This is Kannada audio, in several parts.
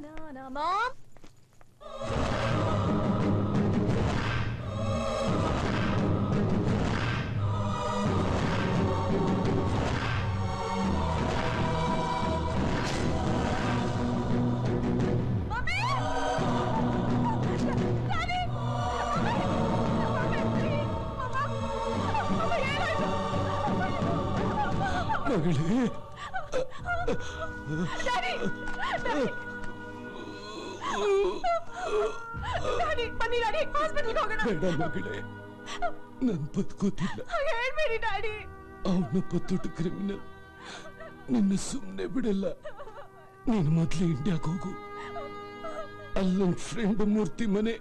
Mom? ನನ್ ಬದುಕೋತಿಲ್ಲ. ಹೇಳ್ಬೇಡಿ ಡ್ಯಾಡಿ. ಅವನೊಬ್ಬ ದೊಡ್ಡ ಕ್ರಿಮಿನಲ್. ನಿನ್ನ ಸುಮ್ಮನೆ ಬಿಡಲ್ಲ. ನೀನು ಮೊದ್ಲು ಇಂಡಿಯಾಗ ಹೋಗು. ಅಲ್ಲೊಂದ್ ಫ್ರೆಂಡ್ ಮೂರ್ತಿ ಮನೆ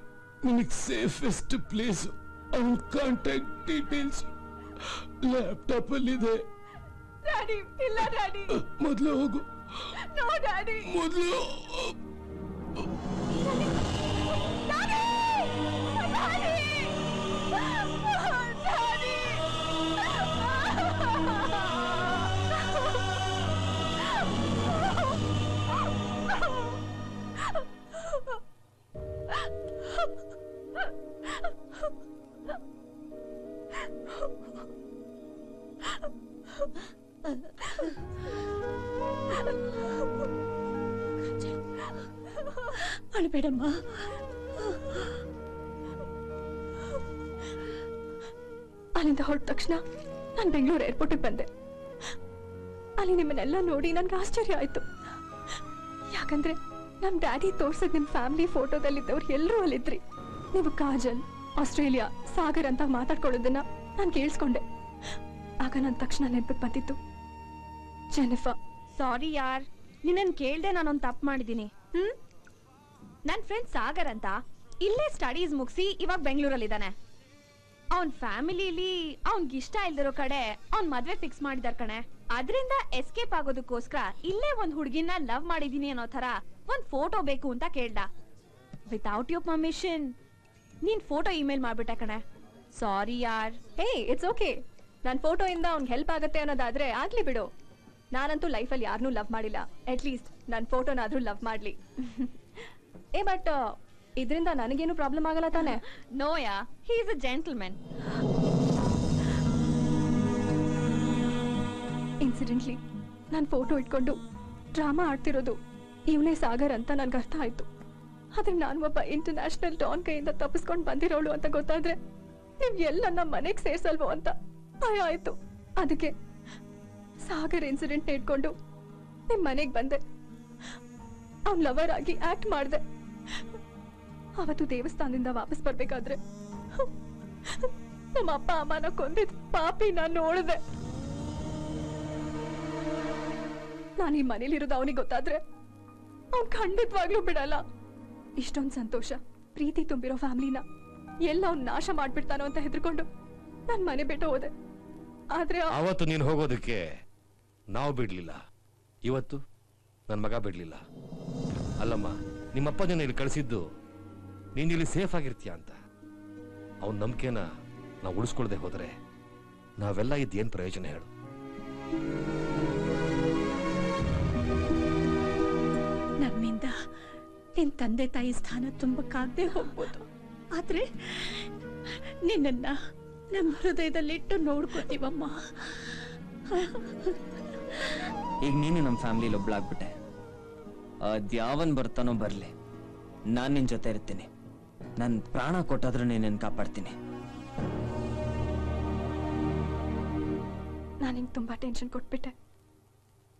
ನಿನಗ್ ಸೇಫೆಸ್ಟ್ ಪ್ಲೇಸ್. ಅವನ್ ಕಾಂಟ್ಯಾಕ್ಟ್ ಡೀಟೇಲ್ಸ್ ಲ್ಯಾಪ್ಟಾಪ್ ಅಲ್ಲಿದೆ. ಡ್ಯಾಡಿ ಇಲ್ಲ ಡ್ಯಾಡಿ. ಮೊದ್ಲು ಹೋಗು. No daddy. ಮೊದ್ಲು ಅಳಬೇಡಮ್ಮ. ಅಲ್ಲಿಂದ ಹೊರಟ ತಕ್ಷಣ ನಾನು ಬೆಂಗಳೂರು ಏರ್ಪೋರ್ಟಿಗೆ ಬಂದೆ. ಅಲ್ಲಿ ನಿಮ್ಮನ್ನೆಲ್ಲ ನೋಡಿ ನನ್ಗೆ ಆಶ್ಚರ್ಯ ಆಯ್ತು. ಯಾಕಂದ್ರೆ ನಮ್ ಡ್ಯಾಡಿ ತೋರ್ಸದ್ ನಿಮ್ ಫ್ಯಾಮಿಲಿ ಫೋಟೋದಲ್ಲಿದ್ದವ್ರು ಎಲ್ಲರೂ ಅಲ್ಲಿದ್ರಿ. ನೀವು ಕಾಜಲ್, ಆಸ್ಟ್ರೇಲಿಯಾ, ಸಾಗರ್ ಅಂತ ಮಾತಾಡ್ಕೊಳ್ಳೋದನ್ನ ನಾನು ಕೇಳಿಸ್ಕೊಂಡೆ. ಆಗ ನನ್ನ ತಕ್ಷಣ ನೆನಪಿಗೆ ಬಂದಿತ್ತು ಜೆನಿಫರ್. ಸಾರಿ ಯಾರ್, ನಿನ್ನನ್ ಕೇಳ್ದೆ ನಾನೊಂದು ತಪ್ಪು ಮಾಡಿದ್ದೀನಿ. ನನ್ನ ಫ್ರೆಂಡ್ ಸಾಗರ್ ಅಂತ ಇಲ್ಲೇ ಸ್ಟಡೀಸ್ ಮುಗಿಸಿ ಇವಾಗ ಬೆಂಗಳೂರಲ್ಲಿದ್ದಾನೆ. ಅವನ್ ಫ್ಯಾಮಿಲಿಲಿ ಅವನ್ಗೆ ಇಷ್ಟ ಇಲ್ದಿರೋ ಕಡೆ ಅವ್ನ್ ಮದ್ವೆ ಫಿಕ್ಸ್ ಮಾಡಿದಾರ ಕಣೆ. ಅದರಿಂದ ಎಸ್ಕೇಪ್ ಆಗೋದಕ್ಕೋಸ್ಕರ ಇಲ್ಲೇ ಒಂದ್ ಹುಡುಗಿನ ಲವ್ ಮಾಡಿದೀನಿ ಅನ್ನೋ ತರ ಒಂದ್ ಫೋಟೋ ಬೇಕು ಅಂತ ಕೇಳ್ದ. ವಿತೌಟ್ ಯೋರ್ ಪರ್ಮಿಷನ್ ನೀನ್ ಫೋಟೋ ಇಮೇಲ್ ಮಾಡ್ಬಿಟ್ಟೆ ಕಣೆ. ಸಾರಿ ಯಾರ್. Hey it's okay. ನನ್ನ ಫೋಟೋ ಇಂದ ಅವ್ನಿಗೆ ಹೆಲ್ಪ್ ಆಗುತ್ತೆ ಅನ್ನೋದಾದ್ರೆ ಆಗ್ಲಿ ಬಿಡು. ನಾನಂತೂ ಲೈಫಲ್ಲಿ ಯಾರನ್ನೂ ಲವ್ ಮಾಡಿಲ್ಲ. ಅಟ್ ಲೀಸ್ಟ್ ನನ್ನ ಫೋಟೋನಾದ್ರೂ ಲವ್ ಮಾಡ್ಲಿ. ಬಟ್ ಇದರಿಂದ ನನಗೇನು ಪ್ರಾಬ್ಲಮ್ ಆಗಲ್ಲ ತಾನೆ? No yeah, he is a gentleman. Incidentally ನಾನು ಫೋಟೋ ಇಟ್ಕೊಂಡು ಡ್ರಾಮಾ ಆಡ್ತಿರೋದು ಇವನೇ ಸಾಗರ್ ಅಂತ ನನ್ಗೆ ಅರ್ಥ ಆಯ್ತು. ಆದ್ರೆ ನಾನು ಒಬ್ಬ ಇಂಟರ್ನ್ಯಾಷನಲ್ ಡಾನ್ ಕೈಯಿಂದ ತಪ್ಪಿಸ್ಕೊಂಡು ಬಂದಿರೋಳು ಅಂತ ಗೊತ್ತಾದ್ರೆ ನೀವ್ ಎಲ್ಲ ನಮ್ಮ ಮನೆಗೆ ಸೇರ್ಸಲ್ವೋ ಅಂತ ಭಯ ಆಯ್ತು. ಅದಕ್ಕೆ ಸಾಗರ್ ಇನ್ಸಿಡೆಂಟ್ ಇಟ್ಕೊಂಡು ನಿಮ್ ಮನೆಗೆ ಬಂದೆ. ಅವ್ನ್ ಲವರ್ ಆಗಿ ಆಕ್ಟ್ ಮಾಡ್ದೆ. ಅವತ್ತು ದೇವಸ್ಥಾನದಿಂದ ವಾಪಸ್ ಬರ್ಬೇಕಾದ್ರೆ ನಮ್ಮ ಅಪ್ಪ ಅಮ್ಮನ ಕೊಂದಿದ್ ಪಾಪಿ ನಾನು ನೋಡಿದೆ. ನಾನು ಈ ಮನೇಲಿರೋದು ಅವನಿಗೆ ಗೊತ್ತಾದ್ರೆ ಅವ್ನ್ ಖಂಡಿತವಾಗ್ಲೂ ಬಿಡಲ್ಲ. ಇಷ್ಟೊಂದು ಸಂತೋಷ ಪ್ರೀತಿ ತುಂಬಿರೋ ಫ್ಯಾಮಿಲಿನ ಎಲ್ಲ ಅವ್ನ್ ನಾಶ ಮಾಡ್ಬಿಡ್ತಾನೋ ಅಂತ ಹೆದರ್ಕೊಂಡು ನಾನ್ ಮನೆ ಬಿಟ್ಟು ಹೋದೆ. ಆದ್ರೆ ಅವತ್ತು ನೀನು ಹೋಗೋದಕ್ಕೆ ನಾವು ಬಿಡ್ಲಿಲ್ಲ, ಇವತ್ತು ನನ್ನ ಮಗ ಬಿಡ್ಲಿಲ್ಲ. ಅಲ್ಲಮ್ಮ, ನಿಮ್ಮಪ್ಪ ನಿನ್ನ ಇಲ್ಲಿ ಕಳಿಸಿದ್ದು ನೀನ್ ಇಲ್ಲಿ ಸೇಫ್ ಆಗಿರ್ತೀಯ ಅಂತ. ಅವನ ನಂಬಿಕೆನ ನಾವು ಉಳಿಸ್ಕೊಳ್ದೆ ಹೋದ್ರೆ ನಾವೆಲ್ಲ ಇದ್ದೇನ್ ಪ್ರಯೋಜನ ಹೇಳು? ನಮ್ಮಿಂದ ನಿನ್ ತಂದೆ ತಾಯಿ ಸ್ಥಾನ ತುಂಬಕ್ಕಾಗದೆ ಹೋಗ್ಬೋದು, ಆದ್ರೆ ನಿನ್ನ ನಮ್ಮ ಹೃದಯದಲ್ಲಿಟ್ಟು ನೋಡ್ಕೋತೀವಮ್ಮ. ಈಗ ನೀನು ನಮ್ಮ ಫ್ಯಾಮಿಲಿಲಿ ಒಬ್ಳಾಗ್ಬಿಟ್ಟೆ. ಅದ್ಯಾವನ್ ಬರ್ತಾನೋ ಬರ್ಲಿ, ನಾನ್ ನಿನ್ ಜೊತೆ ಇರ್ತೀನಿ. ನನ್ ಪ್ರಾಣ ಕೊಟ್ಟಾದ್ರೂ ನೀನ್ ಕಾಪಾಡ್ತೀನಿ. ನಾನು ನಿಂಗೆ ತುಂಬಾ ಟೆನ್ಷನ್ ಕೊಟ್ಬಿಟ್ಟೆ.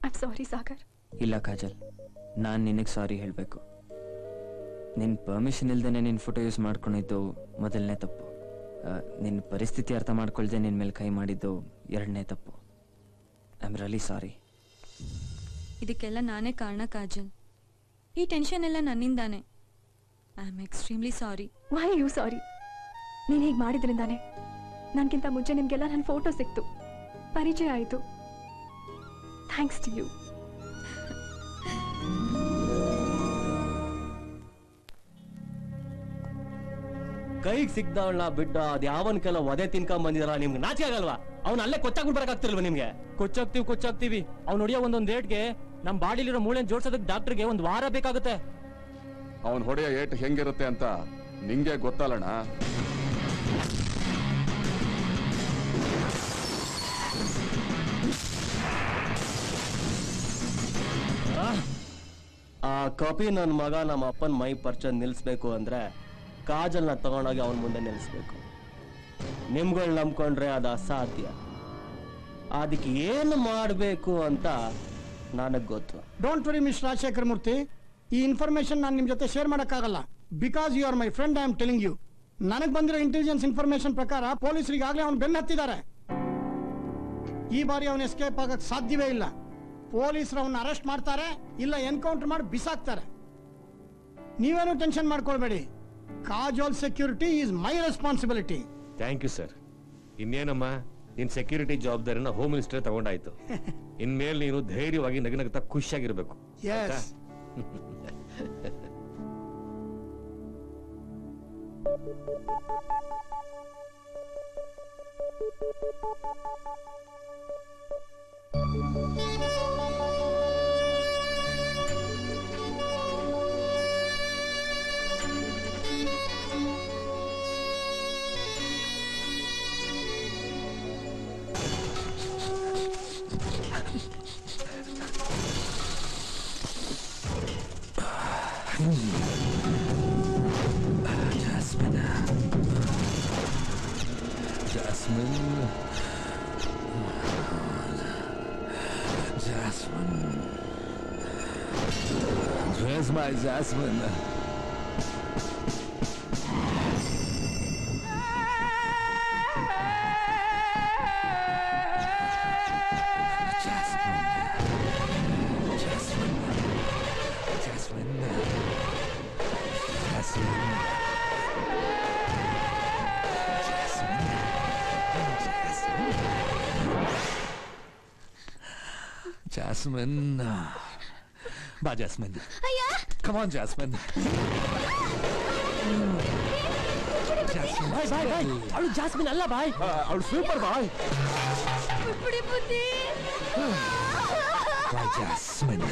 I am sorry Sagar. ಇಲ್ಲ ಕಾಜಲ್, ನಾನ್ ನಿನಗೆ ಸಾರಿ ಹೇಳ್ಬೇಕು. ನಿನ್ ಪರ್ಮಿಷನ್ ಇಲ್ದೇನೆ ನಿನ್ ಫೋಟೋ ಯೂಸ್ ಮಾಡ್ಕೊಂಡಿದ್ದು ಮೊದಲನೇ ತಪ್ಪು. ನಿನ್ ಪರಿಸ್ಥಿತಿ ಅರ್ಥ ಮಾಡ್ಕೊಳ್ದೆ ನಿನ್ ಮೇಲೆ ಕೈ ಮಾಡಿದ್ದು ಎರಡನೇ ತಪ್ಪು. I am really sorry. ಇದಕ್ಕೆಲ್ಲ ನಾನೇ ಕಾರಣ ಕಾಜಲ್. ಈ ಟೆನ್ಷನ್ ಎಲ್ಲ ನನ್ನಿಂದಾನೆ. I am extremely sorry. Why you sorry? ನೀನು ಹೀಗೆ ಮಾಡಿದ್ರಿಂದಾನೆ ನನ್ಗಿಂತ ಮುಂಚೆ ನಿಮ್ಗೆಲ್ಲ ನನ್ನ ಫೋಟೋ ಸಿಕ್ತು, ಪರಿಚಯ ಆಯಿತು. Thanks to you. ಕೈಗೆ ಸಿಗ್ದವಳ ಬಿಡ್ಡ ಅದ್ ಯಾವನ್ಕೆಲ್ಲ ಒದೆ ತಿನ್ಕೊಂಡ್ ಬಂದಿದಾರ. ನಿಮ್ಗೆ ನಾಚಿ ಆಗಲ್ವಾ? ಅವ್ನ ಅಲ್ಲೇ ಕೊಚ್ಚಾಗ್ಬಿಟ್ಟು ಬರಕಾಗ್ತಿಲ್ವಾ ನಿಮ್ಗೆ? ಕೊಚ್ಚಾಗ್ತೀವಿ. ಅವ್ನು ಹೊಡಿಯೋ ಒಂದೊಂದ್ ರೇಟ್ಗೆ ನಮ್ ಬಾಡಿಲಿರೋ ಮೂಳೆನ್ ಜೋಡ್ಸೋದಕ್ಕೆ ಡಾಕ್ಟರ್ಗೆ 1 ವಾರ ಬೇಕಾಗುತ್ತೆ. ಅವನ್ ಹೊಡೆಯ ಏಟ್ ಹೆಂಗಿರುತ್ತೆ ಅಂತ ನಿಂಗೆ ಗೊತ್ತಲ್ಲಣ್ಣ. ಆ ಕಾಪಿ ನನ್ನ ಮಗ ನಮ್ಮ ಅಪ್ಪನ ಮೈ ಪರಿಚಯ ನಿಲ್ಲಿಸ್ಬೇಕು ಅಂದ್ರೆ ಕಾಜಲ್ನ ತಗೊಂಡೋಗಿ ಅವನ ಮುಂದೆ ನಿಲ್ಲಿಸ್ಬೇಕು. ನಿಮ್ಗಳು ನಂಬ್ಕೊಂಡ್ರೆ ಅದು ಅಸಾಧ್ಯ. ಅದಕ್ಕೆ ಏನು ಮಾಡಬೇಕು ಅಂತ ನನಗೆ ಗೊತ್ತು. Don't worry Miss Rajashekar Murthy, ಈ ಇನ್ಫಾರ್ಮೇಶನ್ ನಾನು ನಿಮ್ಮ ಜೊತೆ ಶೇರ್ ಮಾಡೋಕ್ಕಾಗಲ್ಲ. Because you are my friend, I am telling you. ನನಗೆ ಬಂದಿರೋ ಇಂಟೆಲಿಜೆನ್ಸ್ ಇನ್ಫಾರ್ಮೇಶನ್ ಪ್ರಕಾರ ಪೊಲೀಸರಿಗಾಗಲೇ ಅವನು ಬೆನ್ನು ಹತ್ತಿದ್ದಾರೆ. ಈ ಬಾರಿ ಅವನು ಎಸ್ಕೇಪ್ ಆಗಕ್ಕೆ ಸಾಧ್ಯವೇ ಇಲ್ಲ. ಪೊಲೀಸರು ಅವನ್ನ ಅರೆಸ್ಟ್ ಮಾಡ್ತಾರೆ, ಇಲ್ಲ ಎನ್ಕೌಂಟರ್ ಮಾಡಿ ಬಿಸಾಕ್ತಾರೆ. ನೀವೇನು ಟೆನ್ಷನ್ ಮಾಡ್ಕೊಳ್ಬೇಡಿ. Kajol security is my responsibility. Thank you sir. ಇನ್ನೇನಮ್ಮ, ನಿನ್ ಸೆಕ್ಯೂರಿಟಿ ಜವಾಬ್ದಾರಿನ ಹೋಮ್ ಮಿನಿಸ್ಟರ್ ತಗೊಂಡಾಯ್ತು. ಇನ್ಮೇಲೆ ನೀನು ಧೈರ್ಯವಾಗಿ ನಗನಗ್ತಾ ಖುಷಿಯಾಗಿರ್ಬೇಕು. Yes. Jasmine. Where's my Jasmine? Jasmine. Bye, Jasmine. Come on, Jasmine. ಬಾಯ್ ಬಾಯ್ ಬಾಯ್, ಅವಳು ಜಾಸ್ಮಿನ್ ಅಲ್ಲ ಬಾಯ್, ಅವಳು ಸ್ವೀಪರ್ ಬಾಯ್. Bye, Jasmine.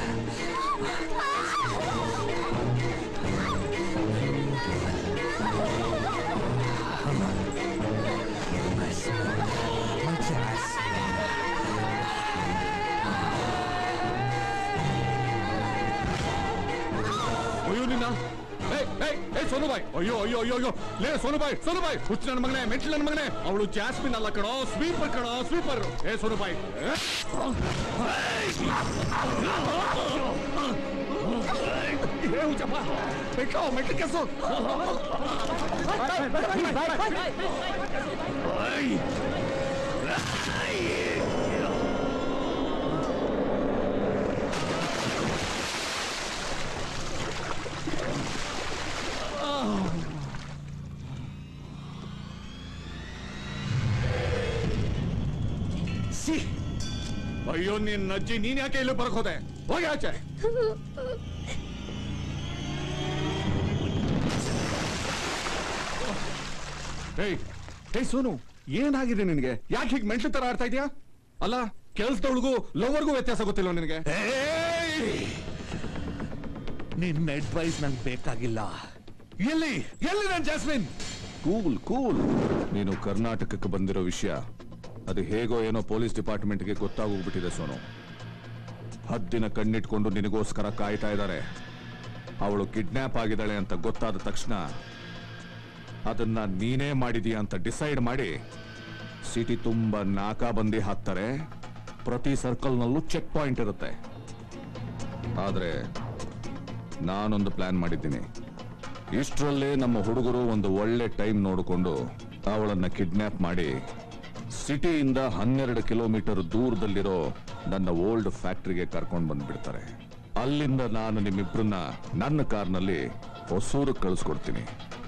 ಅಯ್ಯೋ ನಿನ್ನ ಸೋನು ಬಾಯ್, ಅಯ್ಯೋ ಅಯ್ಯೋ ಅಯ್ಯೋ ಅಯ್ಯೋ, ಲೇ ಸೋನು ಬಾಯ್, ಹುಚ್ಚ ನನ್ನ ಮಗನೇ, ಮೆಟ್ಲು ನನ್ನ ಮಗನೇ, ಅವಳು ಜಾಸ್ಮಿನ್ ಅಲ್ಲ ಕಣೋ, ಸ್ವೀಪರ್ ಕಣೋ, ಸ್ವೀಪರ್. ಸೋನು ಬಾಯ್, ಹುಚ್ಚಪ್ಪ, ಮೆಟ್ಲು ಕೆಸು. ಅಯ್ಯೋ ನಿನ್ನ ಅಜ್ಜಿ, ನೀನ್ ಯಾಕೆ ಇಲ್ಲಿ ಬರಕ್ ಹೋದೆ? ಹೋಗಿ ಆಚೆ. ಸೋನು, ಏನಾಗಿದೆ ನಿನಗೆ? ಯಾಕೆ ಹೀಗೆ ಮೆಂಟ್ಲು ತರ ಆಡ್ತಾ ಇದೀಯಾ? ಅಲ್ಲ, ಕೆಲ್ಸದೊಳಗೂ ಲವರ್ಗೂ ವ್ಯತ್ಯಾಸ ಗೊತ್ತಿಲ್ಲ ನಿನಗೆ? ನಿನ್ನ ಅಡ್ವೈಸ್ ನಂಗೆ ಬೇಕಾಗಿಲ್ಲ. ಎಲ್ಲಿ ನನ್ ಜಾಸ್ಮಿನ್? ಕೂಲ್. ನೀನು ಕರ್ನಾಟಕಕ್ಕೆ ಬಂದಿರೋ ವಿಷಯ ಅದು ಹೇಗೋ ಏನೋ ಪೊಲೀಸ್ ಡಿಪಾರ್ಟ್ಮೆಂಟ್ಗೆ ಗೊತ್ತಾಗೋಗ್ಬಿಟ್ಟಿದೆ ಸೋನು. 10 ದಿನ ಕಣ್ಣಿಟ್ಕೊಂಡು ನಿನಗೋಸ್ಕರ ಕಾಯ್ತಾ ಇದ್ದಾರೆ. ಅವಳು ಕಿಡ್ನಾಪ್ ಆಗಿದ್ದಾಳೆ ಅಂತ ಗೊತ್ತಾದ ತಕ್ಷಣ ಅದನ್ನ ನೀನೇ ಮಾಡಿದೀಯ ಅಂತ ಡಿಸೈಡ್ ಮಾಡಿ ಸಿಟಿ ತುಂಬಾ ನಾಕಾಬಂದಿ ಹಾಕ್ತಾರೆ. ಪ್ರತಿ ಸರ್ಕಲ್ನಲ್ಲೂ ಚೆಕ್ ಪಾಯಿಂಟ್ ಇರುತ್ತೆ. ಆದ್ರೆ ನಾನೊಂದು ಪ್ಲಾನ್ ಮಾಡಿದ್ದೀನಿ. ಇಷ್ಟರಲ್ಲೇ ನಮ್ಮ ಹುಡುಗರು ಒಂದು ಒಳ್ಳೆ ಟೈಮ್ ನೋಡಿಕೊಂಡು ಅವಳನ್ನ ಕಿಡ್ನಾಪ್ ಮಾಡಿ ಸಿಟಿಯಿಂದ 12 ಕಿಲೋಮೀಟರ್ ದೂರದಲ್ಲಿರೋ ನನ್ನ ಓಲ್ಡ್ ಫ್ಯಾಕ್ಟರಿಗೆ ಕರ್ಕೊಂಡು ಬಂದ್ಬಿಡ್ತಾರೆ. ಅಲ್ಲಿಂದ ನಾನು ನಿಮ್ಮಿಬ್ರನ್ನ ನನ್ನ ಕಾರ್ನಲ್ಲಿ ಹೊಸೂರಿಗೆ ಕಳಿಸ್ಕೊಡ್ತೀನಿ.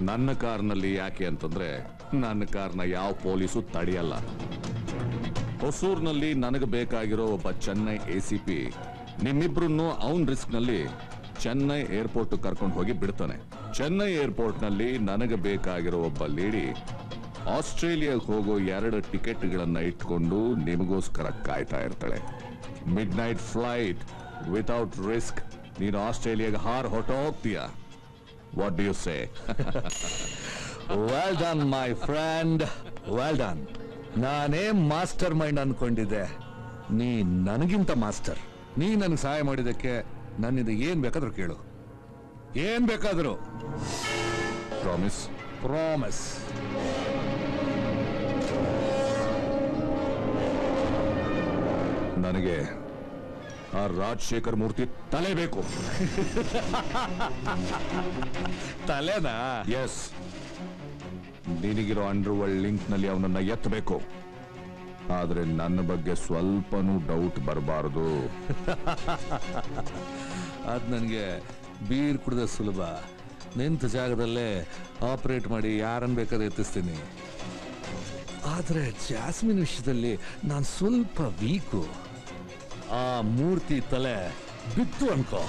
ನನ್ನ ಕಾರ್ನಲ್ಲಿ ಯಾಕೆ ಅಂತಂದ್ರೆ ನನ್ನ ಕಾರ್ನ ಯಾವ ಪೊಲೀಸು ತಡೆಯಲ್ಲ. ಹೊಸೂರಿನಲ್ಲಿ ನನಗೆ ಬೇಕಾಗಿರೋ ಒಬ್ಬ ಚೆನ್ನೈ ACP ನಿಮ್ಮಿಬ್ರನ್ನು ಅವನ್ ರಿಸ್ಕ್ ನಲ್ಲಿ ಚೆನ್ನೈ ಏರ್ಪೋರ್ಟ್ ಕರ್ಕೊಂಡು ಹೋಗಿ ಬಿಡ್ತಾನೆ. ಚೆನ್ನೈ ಏರ್ಪೋರ್ಟ್ ನಲ್ಲಿ ನನಗೆ ಬೇಕಾಗಿರೋ ಒಬ್ಬ ಲೇಡಿ ಆಸ್ಟ್ರೇಲಿಯಾಗೆ ಹೋಗೋ 2 ಟಿಕೆಟ್ಗಳನ್ನ ಇಟ್ಕೊಂಡು ನಿಮಗೋಸ್ಕರ ಕಾಯ್ತಾ ಇರ್ತಾಳೆ. Midnight flight without risk. ನೀನು ಆಸ್ಟ್ರೇಲಿಯಾಗೆ ಹೊರಟೋಗ್ತೀಯ. What do you say? Well done my friend, well done. ನಾನೇ ಮಾಸ್ಟರ್ ಮೈಂಡ್ ಅನ್ಕೊಂಡಿದ್ದೆ, ನೀ ನನಗಿಂತ ಮಾಸ್ಟರ್. ನೀ ನನಗೆ ಸಹಾಯ ಮಾಡಿದ್ದಕ್ಕೆ ನನ್ನಿಂದ ಏನ್ ಬೇಕಾದ್ರೂ ಕೇಳು, ಏನ್ ಬೇಕಾದ್ರೂ. ಪ್ರಾಮಿಸ್? ಪ್ರಾಮಿಸ್. ನನಗೆ ಆ ರಾಜಶೇಖರ್ ಮೂರ್ತಿ ತಲೆ ಬೇಕು. ತಲೆನಾ? ಎಸ್. ನಿನಗಿರೋ ಅಂಡರ್ವರ್ಲ್ಡ್ ಲಿಂಕ್ ನಲ್ಲಿ ಅವನನ್ನ ಎತ್ತಬೇಕು. ಆದ್ರೆ ನನ್ನ ಬಗ್ಗೆ ಸ್ವಲ್ಪನೂ ಡೌಟ್ ಬರಬಾರದು. ಅದ್ ನನಗೆ ಬೀರ್ ಕುಡಿದ ಸುಲಭ. ನಿಂತ ಜಾಗದಲ್ಲೇ ಆಪರೇಟ್ ಮಾಡಿ ಯಾರನ್ನ ಬೇಕಾದ್ರೆ ಎತ್ತಿಸ್ತೀನಿ. ಆದ್ರೆ ಜಾಸ್ಮಿನ್ ವಿಷಯದಲ್ಲಿ ನಾನು ಸ್ವಲ್ಪ ವೀಕು. ಆ ಮೂರ್ತಿ ತಲೆ ಬಿತ್ತು ಅನ್ಕೋ.